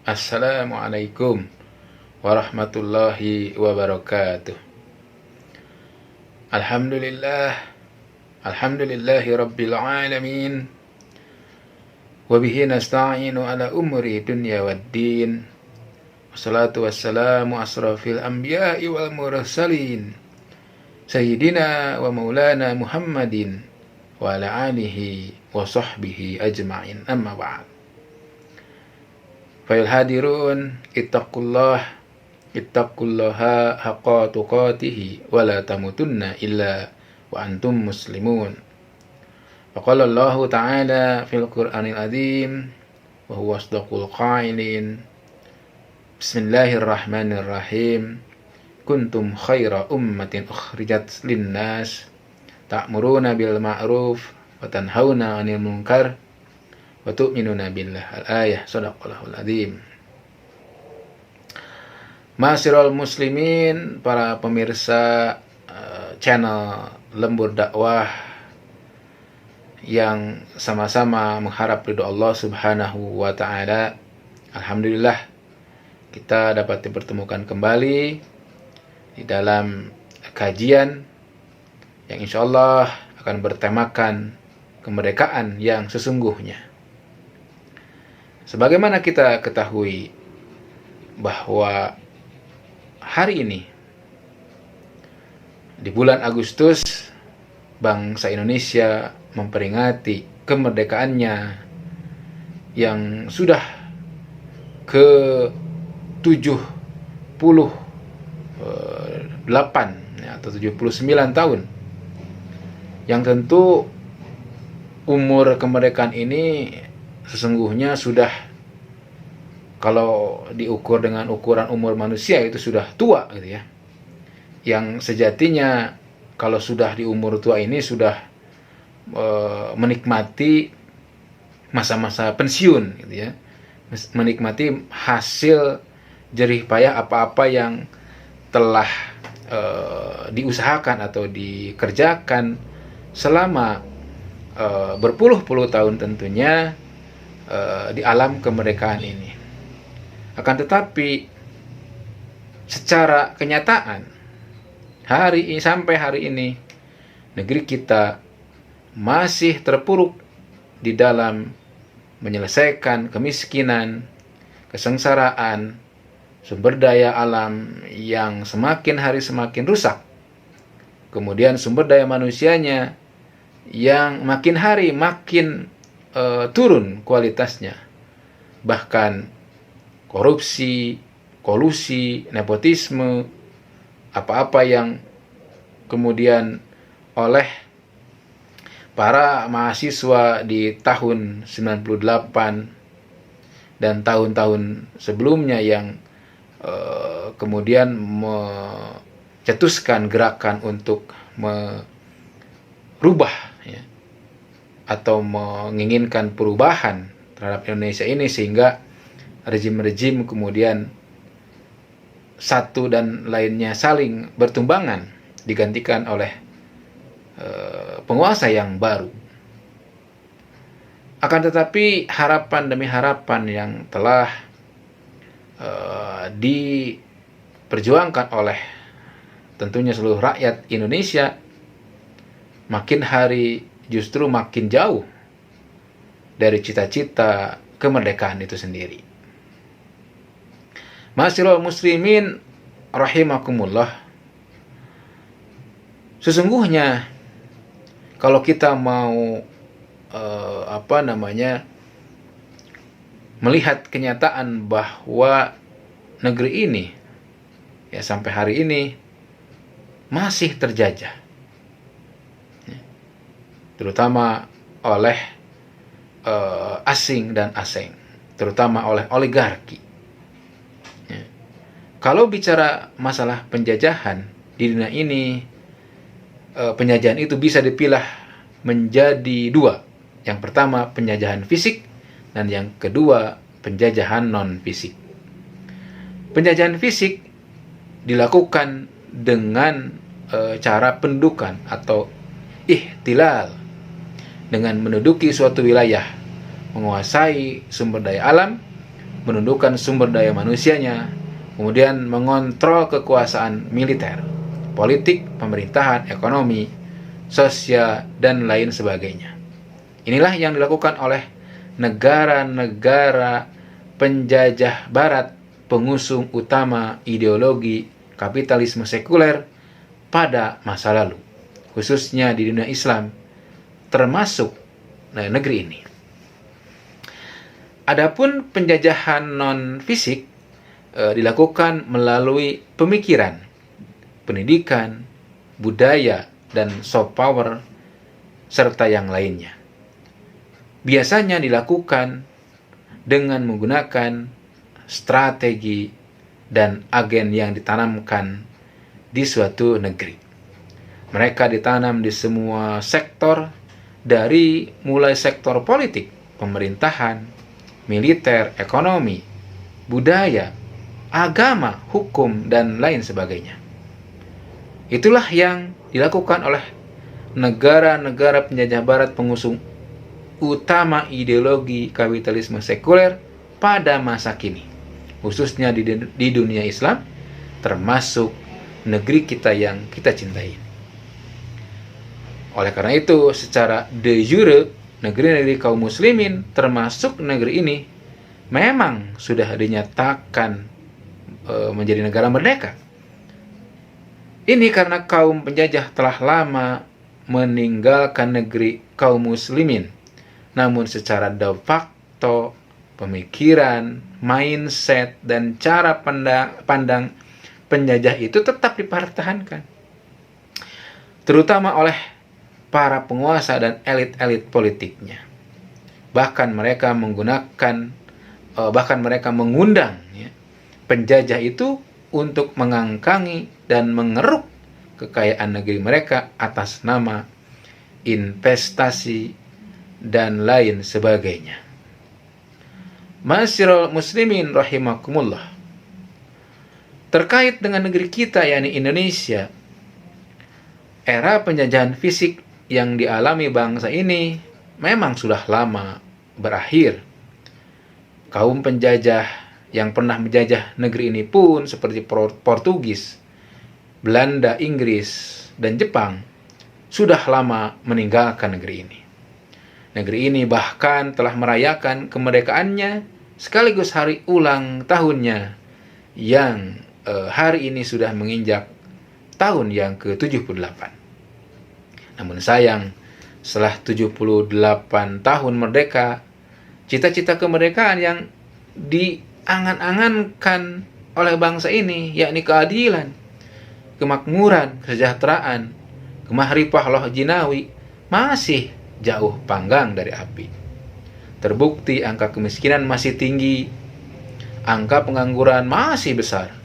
Assalamualaikum warahmatullahi wabarakatuh. Alhamdulillahi rabbil alamin. Wabihi nasta'inu ala umuri dunya waddin. Wassalatu wassalamu asrafil anbiya'i wal mursalin, Sayyidina wa maulana Muhammadin wa ala alihi wa sahbihi ajma'in, amma ba'd. Fayal hadirun, ittaqullaha haqqa tuqatihi wa la tamutunna illa wa antum muslimun. Faqala Allah Ta'ala fil Qur'anil Azim wa huwa asdaqul qailin. Bismillahirrahmanirrahim. Kuntum khaira ummatin ukhrijat linnas ta'muruna bil ma'ruf wa tanhauna 'anil munkar wa tu'minuna billah. Al-ayah. Shadaqallahul azim. Ma'asyiral muslimin, para pemirsa channel Lembur Dakwah yang sama-sama mengharap ridho Allah Subhanahu wa taala. Alhamdulillah kita dapat dipertemukan kembali di dalam kajian yang insyaallah akan bertemakan kemerdekaan yang sesungguhnya. Sebagaimana kita ketahui bahwa hari ini di bulan Agustus bangsa Indonesia memperingati kemerdekaannya yang sudah ke 78 atau 79 tahun, yang tentu umur kemerdekaan ini sesungguhnya sudah, kalau diukur dengan ukuran umur manusia, itu sudah tua gitu ya. Yang sejatinya kalau sudah di umur tua ini sudah menikmati masa-masa pensiun gitu ya. Menikmati hasil jerih payah apa-apa yang telah diusahakan atau dikerjakan selama berpuluh-puluh tahun tentunya di alam kemerdekaan ini. Akan tetapi secara kenyataan sampai hari ini negeri kita masih terpuruk di dalam menyelesaikan kemiskinan, kesengsaraan, sumber daya alam yang semakin hari semakin rusak. Kemudian sumber daya manusianya yang makin hari makin turun kualitasnya. Bahkan korupsi, kolusi, nepotisme, apa-apa yang kemudian oleh para mahasiswa di tahun 98 dan tahun-tahun sebelumnya yang kemudian mencetuskan gerakan untuk merubah ya, atau menginginkan perubahan terhadap Indonesia ini, sehingga rezim-rezim kemudian satu dan lainnya saling bertumbangan, digantikan oleh penguasa yang baru. Akan tetapi harapan demi harapan yang telah diperjuangkan oleh tentunya seluruh rakyat Indonesia makin hari justru makin jauh dari cita-cita kemerdekaan itu sendiri. Ma'asyiral muslimin rahimakumullah. Sesungguhnya kalau kita mau melihat kenyataan bahwa negeri ini ya sampai hari ini masih terjajah, terutama oleh asing dan asing, terutama oleh oligarki. Kalau bicara masalah penjajahan di dunia ini, penjajahan itu bisa dipilah menjadi dua. Yang pertama penjajahan fisik, dan yang kedua penjajahan non-fisik. Penjajahan fisik dilakukan dengan cara pendudukan atau ihtilal, dengan menduduki suatu wilayah, menguasai sumber daya alam, menundukkan sumber daya manusianya, kemudian mengontrol kekuasaan militer, politik, pemerintahan, ekonomi, sosial, dan lain sebagainya. Inilah yang dilakukan oleh negara-negara penjajah barat, pengusung utama ideologi kapitalisme sekuler pada masa lalu, khususnya di dunia Islam, termasuk negeri ini. Adapun penjajahan non-fisik dilakukan melalui pemikiran, pendidikan, budaya, dan soft power, serta yang lainnya. Biasanya dilakukan dengan menggunakan strategi dan agen yang ditanamkan di suatu negeri. Mereka ditanam di semua sektor, dari mulai sektor politik, pemerintahan, militer, ekonomi, budaya, agama, hukum, dan lain sebagainya. Itulah yang dilakukan oleh negara-negara penjajah barat pengusung utama ideologi kapitalisme sekuler pada masa kini, khususnya di dunia Islam, termasuk negeri kita yang kita cintai. Oleh karena itu, secara de jure, negeri-negeri kaum muslimin, termasuk negeri ini, memang sudah dinyatakan menjadi negara merdeka. Ini karena kaum penjajah telah lama meninggalkan negeri kaum muslimin. Namun secara de facto, pemikiran, mindset, dan cara pandang penjajah itu tetap dipertahankan, terutama oleh para penguasa dan elit-elit politiknya. Bahkan mereka mengundang penjajah itu untuk mengangkangi dan mengeruk kekayaan negeri mereka atas nama investasi dan lain sebagainya. Ma'asyiral muslimin rahimakumullah. Terkait dengan negeri kita, yakni Indonesia, era penjajahan fisik yang dialami bangsa ini memang sudah lama berakhir. Kaum penjajah yang pernah menjajah negeri ini pun seperti Portugis, Belanda, Inggris, dan Jepang sudah lama meninggalkan negeri ini. Negeri ini bahkan telah merayakan kemerdekaannya sekaligus hari ulang tahunnya yang hari ini sudah menginjak tahun yang ke-78. Namun sayang, setelah 78 tahun merdeka, cita-cita kemerdekaan yang diangan-angankan oleh bangsa ini, yakni keadilan, kemakmuran, kesejahteraan, kemahrifah loh jinawi, masih jauh panggang dari api. Terbukti angka kemiskinan masih tinggi, angka pengangguran masih besar,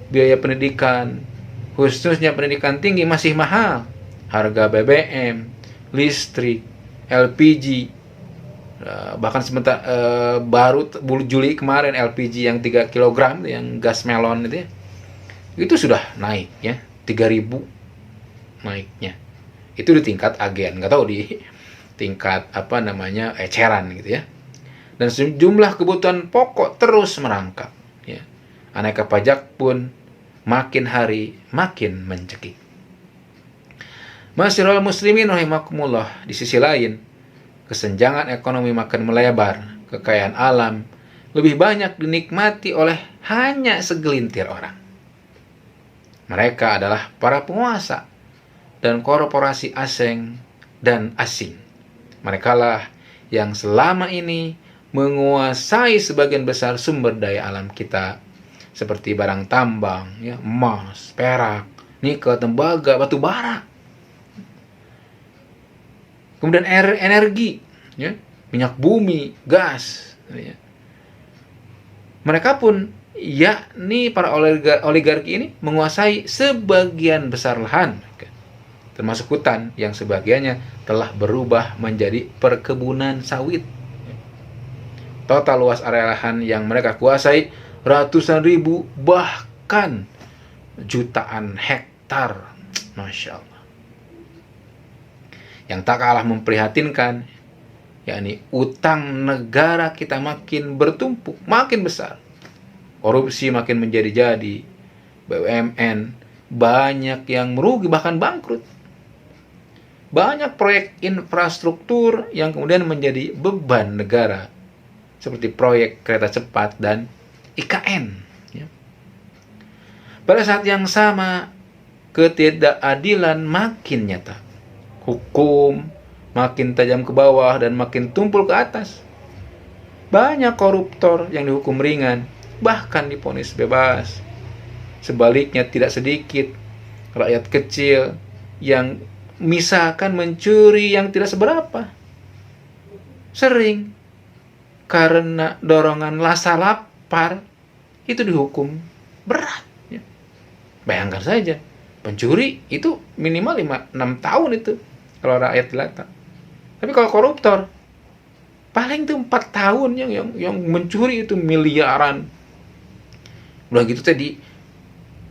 biaya pendidikan, khususnya pendidikan tinggi, masih mahal, harga BBM, listrik, LPG, bahkan sebentar baru Juli kemarin LPG yang 3 kg yang gas melon itu sudah naik ya, 3.000 naiknya. Itu di tingkat agen, nggak tahu di tingkat eceran gitu ya. Dan sejumlah kebutuhan pokok terus merangkak ya. Aneka pajak pun makin hari makin mencekik. Masyiral muslimin rahimakumullah, di sisi lain, kesenjangan ekonomi makin melebar, kekayaan alam lebih banyak dinikmati oleh hanya segelintir orang. Mereka adalah para penguasa dan korporasi asing dan asing. Merekalah yang selama ini menguasai sebagian besar sumber daya alam kita, seperti barang tambang, ya, emas, perak, nikel, tembaga, batu bara. Kemudian energi, ya, minyak bumi, gas. Ya. Mereka pun, yakni para oligarki ini, menguasai sebagian besar lahan, termasuk hutan yang sebagiannya telah berubah menjadi perkebunan sawit. Total luas area lahan yang mereka kuasai ratusan ribu, bahkan jutaan hektar. Masya Allah. Yang tak kalah memprihatinkan, yakni utang negara kita makin bertumpuk, makin besar. Korupsi makin menjadi-jadi, BUMN banyak yang merugi bahkan bangkrut. Banyak proyek infrastruktur yang kemudian menjadi beban negara, seperti proyek kereta cepat dan IKN. Ya. Pada saat yang sama, ketidakadilan makin nyata. Hukum makin tajam ke bawah dan makin tumpul ke atas. Banyak koruptor yang dihukum ringan, bahkan divonis bebas. Sebaliknya tidak sedikit rakyat kecil yang misalkan mencuri yang tidak seberapa, sering karena dorongan rasa lapar itu dihukum berat. Ya. Bayangkan saja, pencuri itu minimal 5-6 tahun itu kalau rakyat dilata. Tapi kalau koruptor paling itu 4 tahun yang mencuri itu miliaran. Udah gitu tadi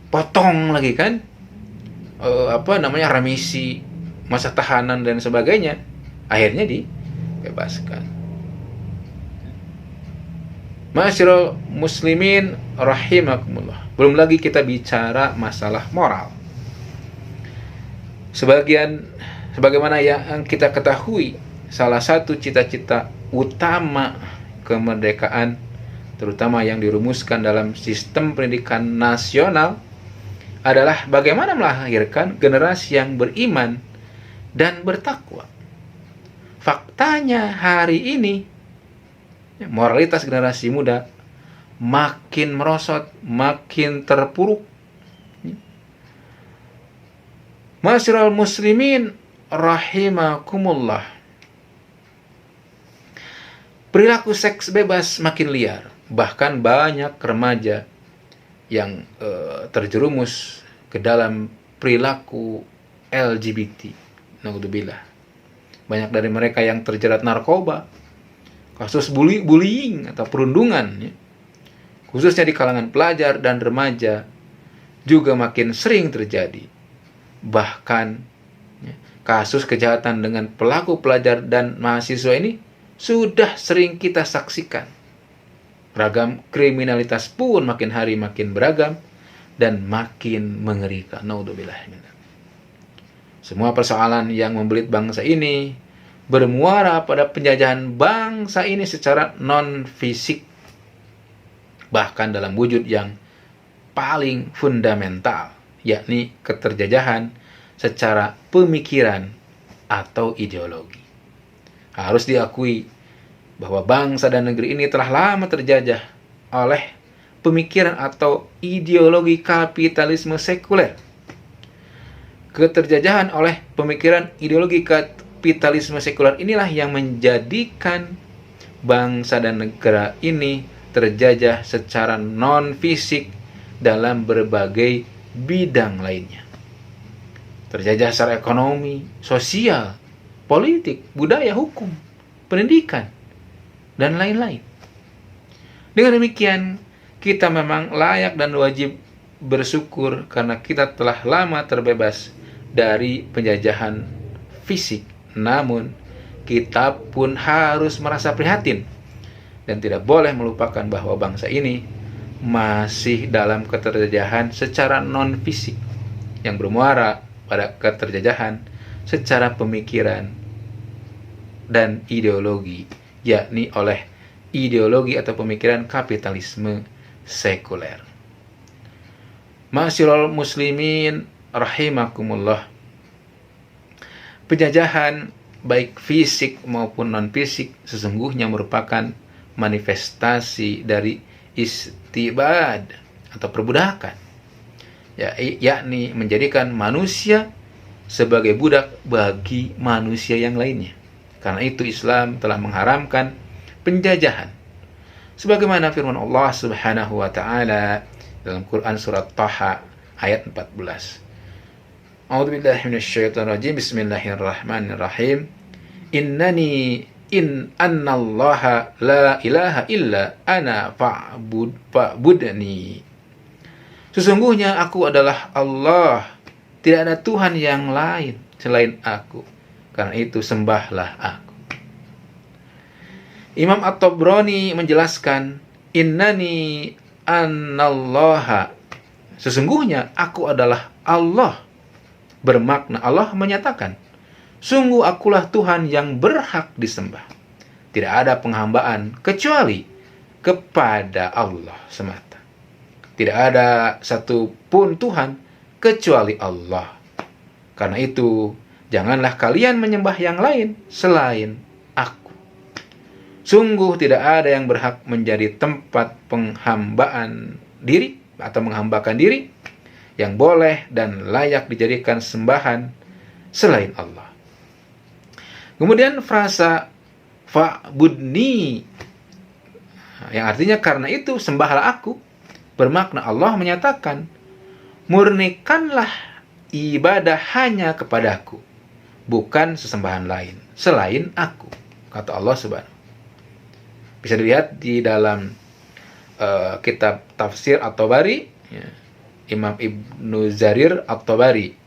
potong lagi kan remisi masa tahanan dan sebagainya, akhirnya dibebaskan. Ma'asyiral muslimin rahimakumullah. Belum lagi kita bicara masalah moral. Sebagaimana yang kita ketahui, salah satu cita-cita utama kemerdekaan, terutama yang dirumuskan dalam sistem pendidikan nasional, adalah bagaimana melahirkan generasi yang beriman dan bertakwa. Faktanya hari ini moralitas generasi muda makin merosot, makin terpuruk. Ma'asyiral muslimin rahimakumullah. Perilaku seks bebas makin liar. Bahkan banyak remaja yang terjerumus ke dalam perilaku LGBT. Naudzubillah. Banyak dari mereka yang terjerat narkoba, kasus bullying atau perundungan, ya. Khususnya di kalangan pelajar dan remaja juga makin sering terjadi. Bahkan ya, kasus kejahatan dengan pelaku pelajar dan mahasiswa ini sudah sering kita saksikan. Ragam kriminalitas pun makin hari makin beragam dan makin mengerikan. Naudzubillah. Semua persoalan yang membelit bangsa ini bermuara pada penjajahan bangsa ini secara non-fisik, bahkan dalam wujud yang paling fundamental, yakni keterjajahan secara pemikiran atau ideologi. Harus diakui bahwa bangsa dan negeri ini telah lama terjajah oleh pemikiran atau ideologi kapitalisme sekuler. Keterjajahan oleh pemikiran ideologi kapitalisme sekuler inilah yang menjadikan bangsa dan negara ini terjajah secara non-fisik dalam berbagai bidang lainnya. Terjajah secara ekonomi, sosial, politik, budaya, hukum, pendidikan, dan lain-lain. Dengan demikian, kita memang layak dan wajib bersyukur karena kita telah lama terbebas dari penjajahan fisik. Namun, kita pun harus merasa prihatin dan tidak boleh melupakan bahwa bangsa ini masih dalam keterjajahan secara non-fisik yang bermuara pada keterjajahan secara pemikiran dan ideologi, yakni oleh ideologi atau pemikiran kapitalisme sekuler. Ma'asyiral muslimin rahimakumullah. Penjajahan baik fisik maupun non-fisik sesungguhnya merupakan manifestasi dari istibad atau perbudakan, yakni menjadikan manusia sebagai budak bagi manusia yang lainnya. Karena itu Islam telah mengharamkan penjajahan. Sebagaimana firman Allah Subhanahu wa taala dalam Quran surat Thaha ayat 14. A'udzubillahi minasyaitonirrajim. Bismillahirrahmanirrahim. Annallaha la ilaha illa ana fa'budni. Sesungguhnya aku adalah Allah, tidak ada Tuhan yang lain selain aku. Karena itu sembahlah aku. Imam At-Tabrani menjelaskan, innani anallaha, sesungguhnya aku adalah Allah. Bermakna Allah menyatakan, sungguh akulah Tuhan yang berhak disembah. Tidak ada penghambaan kecuali kepada Allah semata. Tidak ada satupun Tuhan kecuali Allah. Karena itu, janganlah kalian menyembah yang lain selain aku. Sungguh tidak ada yang berhak menjadi tempat penghambaan diri atau menghambakan diri yang boleh dan layak dijadikan sembahan selain Allah. Kemudian frasa fa'budni, yang artinya karena itu sembahlah aku, bermakna Allah menyatakan, murnikanlah ibadah hanya kepadaku, bukan sesembahan lain selain aku, kata Allah Subhanahu. Bisa dilihat di dalam kitab tafsir At-Tabari, ya, Imam Ibnu Jarir At-Tabari,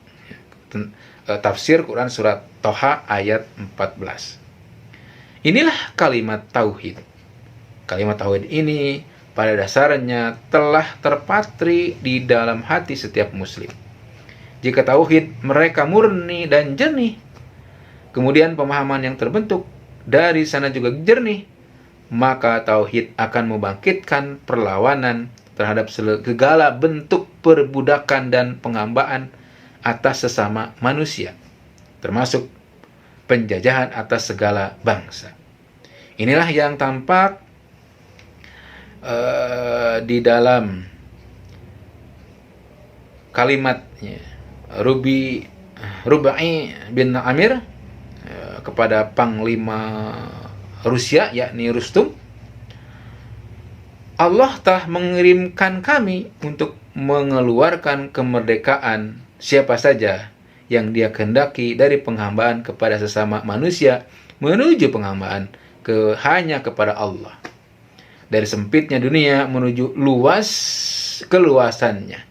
tafsir Quran surat Toha ayat 14. Inilah kalimat tauhid. Kalimat tauhid ini pada dasarnya telah terpatri di dalam hati setiap muslim. Jika tauhid mereka murni dan jernih, kemudian pemahaman yang terbentuk dari sana juga jernih, maka tauhid akan membangkitkan perlawanan terhadap segala bentuk perbudakan dan penghambaan atas sesama manusia, termasuk penjajahan atas segala bangsa. Inilah yang tampak di dalam kalimatnya Rubai bin Amir kepada Panglima Rusia, yakni Rustum. Allah telah mengirimkan kami untuk mengeluarkan kemerdekaan siapa saja yang dia kehendaki dari penghambaan kepada sesama manusia menuju penghambaan hanya kepada Allah. Dari sempitnya dunia menuju luas keluasannya.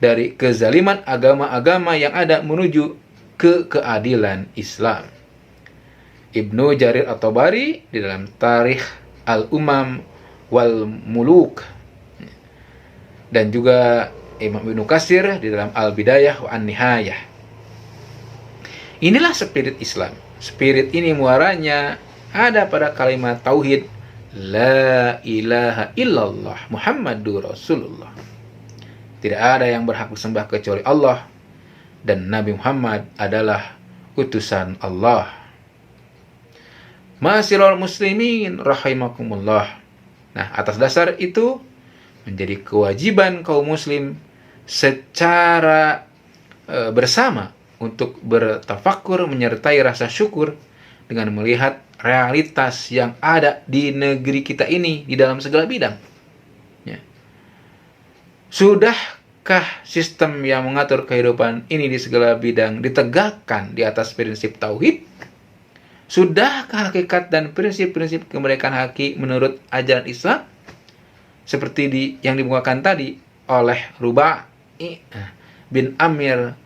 Dari kezaliman agama-agama yang ada menuju ke keadilan Islam. Ibnu Jarir At-Tabari di dalam Tarikh Al-Umam wal Muluk, dan juga Imam Ibnu Katsir di dalam Al-Bidayah wa An-Nihayah. Inilah spirit Islam. Spirit ini muaranya ada pada kalimat tauhid La ilaha illallah Muhammadur Rasulullah. Tidak ada yang berhak disembah kecuali Allah, dan Nabi Muhammad adalah utusan Allah. Ma'asyiral muslimin rahimakumullah. Nah, atas dasar itu menjadi kewajiban kaum muslim secara bersama untuk bertafakur menyertai rasa syukur dengan melihat realitas yang ada di negeri kita ini di dalam segala bidang. Ya. Sudahkah sistem yang mengatur kehidupan ini di segala bidang ditegakkan di atas prinsip tauhid? Sudahkah hakikat dan prinsip-prinsip kemerdekaan haki menurut ajaran Islam? Seperti yang dimukakan tadi oleh Rubai bin Amir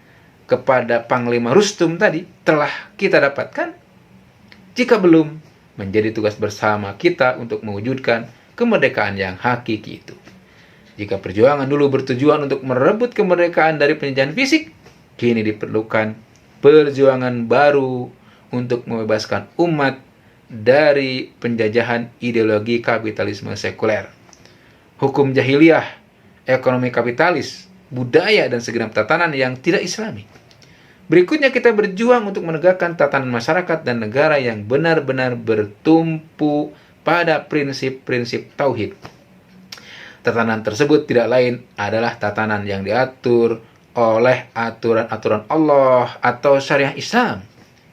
kepada Panglima Rustum tadi telah kita dapatkan. Jika belum, menjadi tugas bersama kita untuk mewujudkan kemerdekaan yang hakiki itu. Jika perjuangan dulu bertujuan untuk merebut kemerdekaan dari penjajahan fisik, kini diperlukan perjuangan baru untuk membebaskan umat dari penjajahan ideologi kapitalisme sekuler, hukum jahiliyah, ekonomi kapitalis, budaya, dan segenap tatanan yang tidak islami. Berikutnya kita berjuang untuk menegakkan tatanan masyarakat dan negara yang benar-benar bertumpu pada prinsip-prinsip tauhid. Tatanan tersebut tidak lain adalah tatanan yang diatur oleh aturan-aturan Allah atau syariah Islam.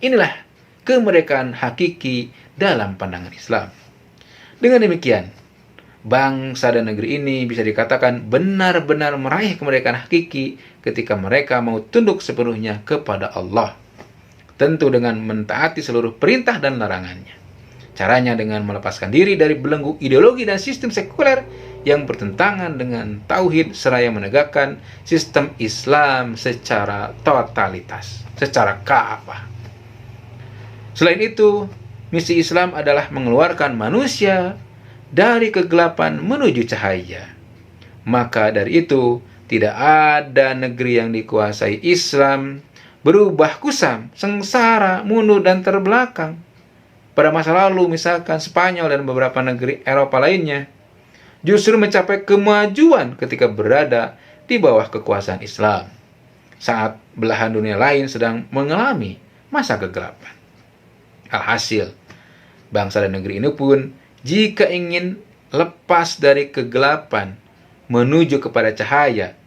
Inilah kemerdekaan hakiki dalam pandangan Islam. Dengan demikian, bangsa dan negeri ini bisa dikatakan benar-benar meraih kemerdekaan hakiki ketika mereka mau tunduk sepenuhnya kepada Allah. Tentu dengan mentaati seluruh perintah dan larangannya. Caranya dengan melepaskan diri dari belenggu ideologi dan sistem sekuler yang bertentangan dengan tauhid seraya menegakkan sistem Islam secara totalitas, secara ka'afah. Selain itu, Misi Islam adalah mengeluarkan manusia dari kegelapan menuju cahaya. Maka dari itu, tidak ada negeri yang dikuasai Islam berubah kusam, sengsara, mundur, dan terbelakang. Pada masa lalu, misalkan Spanyol dan beberapa negeri Eropa lainnya, justru mencapai kemajuan ketika berada di bawah kekuasaan Islam, saat belahan dunia lain sedang mengalami masa kegelapan. Alhasil, bangsa dan negeri ini pun, jika ingin lepas dari kegelapan menuju kepada cahaya,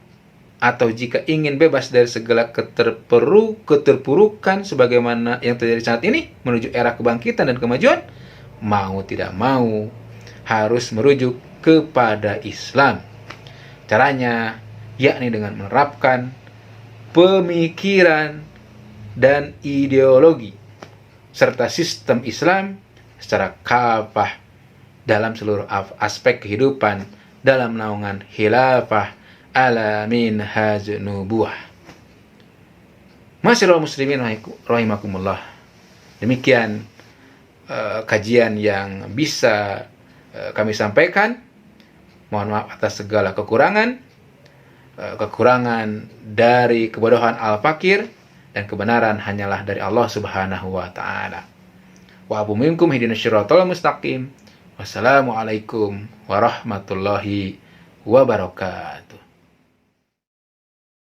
atau jika ingin bebas dari segala keterpurukan sebagaimana yang terjadi saat ini menuju era kebangkitan dan kemajuan, mau tidak mau harus merujuk kepada Islam. Caranya yakni dengan menerapkan pemikiran dan ideologi serta sistem Islam secara kafah dalam seluruh aspek kehidupan dalam naungan khilafah ala minhaj nubuwah. Masyiral muslimin rahimakumullah. Demikian kajian yang bisa kami sampaikan. Mohon maaf atas segala kekurangan dari kebodohan al-fakir, dan kebenaran hanyalah dari Allah Subhanahu wa taala. Wa abu minkum hidinash shiratal mustaqim. Wassalamualaikum warahmatullahi wabarakatuh.